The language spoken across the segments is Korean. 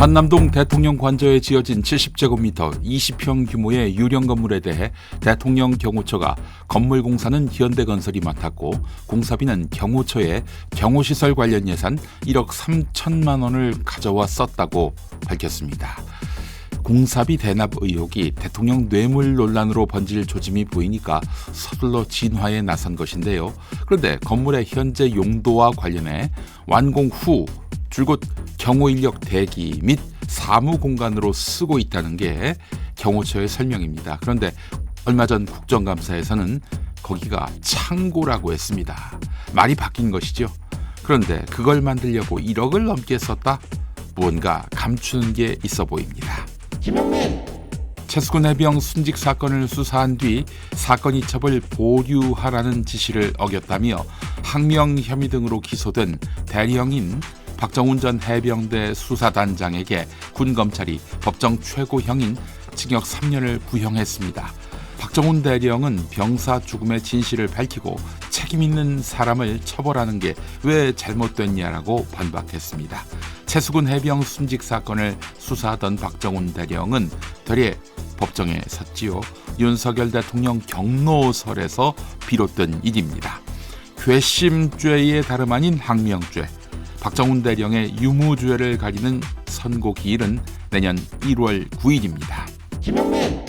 한남동 대통령 관저에 지어진 70제곱미터 20평 규모의 유령 건물에 대해 대통령 경호처가 건물 공사는 현대건설이 맡았고 공사비는 경호처에 경호시설 관련 예산 1억 3천만 원을 가져와 썼다고 밝혔습니다. 공사비 대납 의혹이 대통령 뇌물 논란으로 번질 조짐이 보이니까 서둘러 진화에 나선 것인데요. 그런데 건물의 현재 용도와 관련해 완공 후 줄곧 경호 인력 대기 및 사무 공간으로 쓰고 있다는 게 경호처의 설명입니다. 그런데 얼마 전 국정감사에서는 거기가 창고라고 했습니다. 말이 바뀐 것이죠. 그런데 그걸 만들려고 1억을 넘게 썼다? 무언가 감추는 게 있어 보입니다. 김영민! 최수근 해병 순직 사건을 수사한 뒤 사건 이첩을 보류하라는 지시를 어겼다며 항명 혐의 등으로 기소된 대령인 박정훈 전 해병대 수사단장에게 군검찰이 법정 최고형인 징역 3년을 구형했습니다. 박정훈 대령은 병사 죽음의 진실을 밝히고 책임 있는 사람을 처벌하는 게 왜 잘못됐냐라고 반박했습니다. 최수근 해병 순직 사건을 수사하던 박정훈 대령은 되레 법정에 섰지요. 윤석열 대통령 경로설에서 비롯된 일입니다. 괘씸죄의 다름 아닌 항명죄. 박정훈 대령의 유무죄를 가리는 선고기일은 내년 1월 9일입니다. 김영민!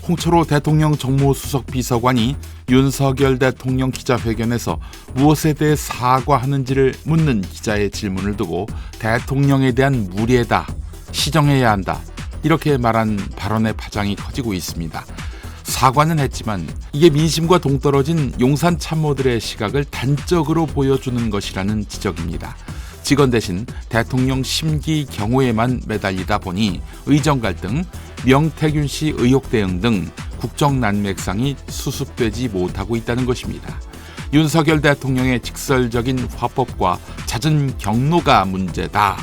홍철호 대통령 정무수석 비서관이 윤석열 대통령 기자회견에서 무엇에 대해 사과하는지를 묻는 기자의 질문을 두고 대통령에 대한 무례다, 시정해야 한다 이렇게 말한 발언의 파장이 커지고 있습니다. 사과는 했지만 이게 민심과 동떨어진 용산 참모들의 시각을 단적으로 보여주는 것이라는 지적입니다. 직원 대신 대통령 심기 경호에만 매달리다 보니 의정 갈등, 명태균 씨 의혹 대응 등 국정 난맥상이 수습되지 못하고 있다는 것입니다. 윤석열 대통령의 직설적인 화법과 잦은 경로가 문제다.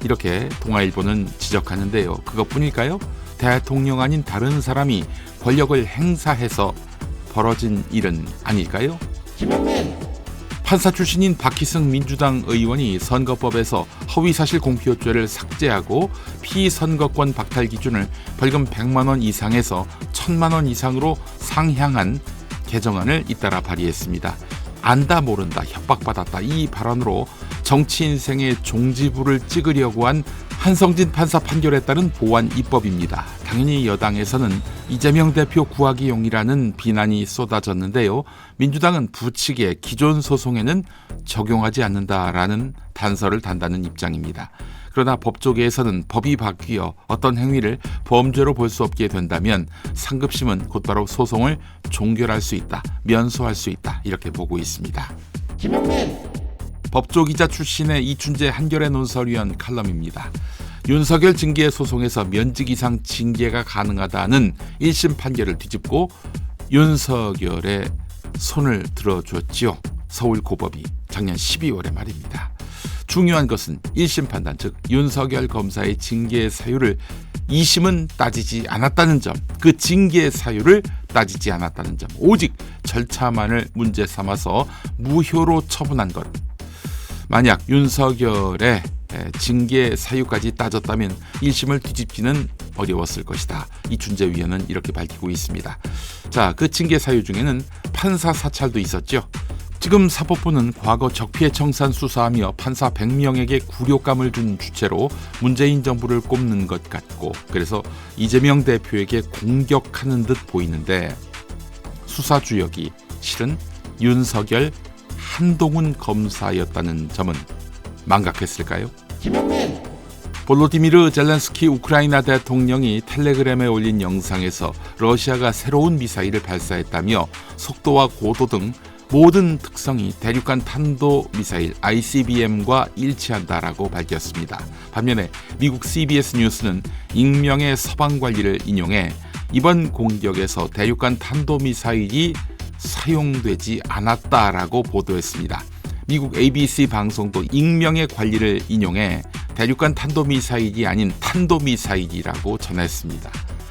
이렇게 동아일보는 지적하는데요. 그것뿐일까요? 대통령 아닌 다른 사람이 권력을 행사해서 벌어진 일은 아닐까요? 김영민! 판사 출신인 박희승 민주당 의원이 선거법에서 허위사실 공표죄를 삭제하고 피선거권 박탈 기준을 벌금 100만 원 이상에서 1000만 원 이상으로 상향한 개정안을 잇따라 발의했습니다. 안다 모른다 협박받았다 이 발언으로 정치 인생의 종지부를 찍으려고 한 한성진 판사 판결에 따른 보완 입법입니다. 당연히 여당에서는 이재명 대표 구하기용이라는 비난이 쏟아졌는데요. 민주당은 부칙에 기존 소송에는 적용하지 않는다라는 단서를 단다는 입장입니다. 그러나 법조계에서는 법이 바뀌어 어떤 행위를 범죄로 볼 수 없게 된다면 상급심은 곧바로 소송을 종결할 수 있다, 면소할 수 있다 이렇게 보고 있습니다. 김영민! 법조기자 출신의 이춘재 한겨레 논설위원 칼럼입니다. 윤석열 징계 소송에서 면직 이상 징계가 가능하다는 1심 판결을 뒤집고 윤석열의 손을 들어줬지요. 서울고법이 작년 12월에 말입니다. 중요한 것은 1심 판단, 즉 윤석열 검사의 징계 사유를 2심은 따지지 않았다는 점, 그 징계 사유를 따지지 않았다는 점, 오직 절차만을 문제 삼아서 무효로 처분한 것. 만약 윤석열의 징계 사유까지 따졌다면 1심을 뒤집기는 어려웠을 것이다. 이춘재 위원은 이렇게 밝히고 있습니다. 자, 그 징계 사유 중에는 판사 사찰도 있었죠. 지금 사법부는 과거 적폐 청산 수사하며 판사 100명에게 굴욕감을 준 주체로 문재인 정부를 꼽는 것 같고 그래서 이재명 대표에게 공격하는 듯 보이는데 수사 주역이 실은 윤석열 한동훈 검사였다는 점은 망각했을까요? 김영민! 볼로디미르 젤렌스키 우크라이나 대통령이 텔레그램에 올린 영상에서 러시아가 새로운 미사일을 발사했다며 속도와 고도 등 모든 특성이 대륙간 탄도미사일 ICBM과 일치한다라고 밝혔습니다. 반면에 미국 CBS 뉴스는 익명의 서방 관리를 인용해 이번 공격에서 대륙간 탄도미사일이 사용되지 않았다라고 보도했습니다. 미국 ABC 방송도 익명의 관리를 인용해 대륙간 탄도미사일이 아닌 탄도미사일이라고 전했습니다.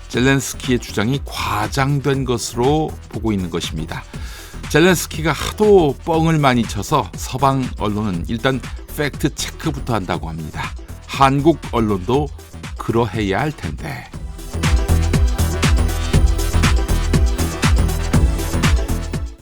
젤렌스키의 주장이 과장된 것으로 보고 있는 것입니다. 젤렌스키가 하도 뻥을 많이 쳐서 서방 언론은 일단 팩트 체크부터 한다고 합니다. 한국 언론도 그러해야 할 텐데.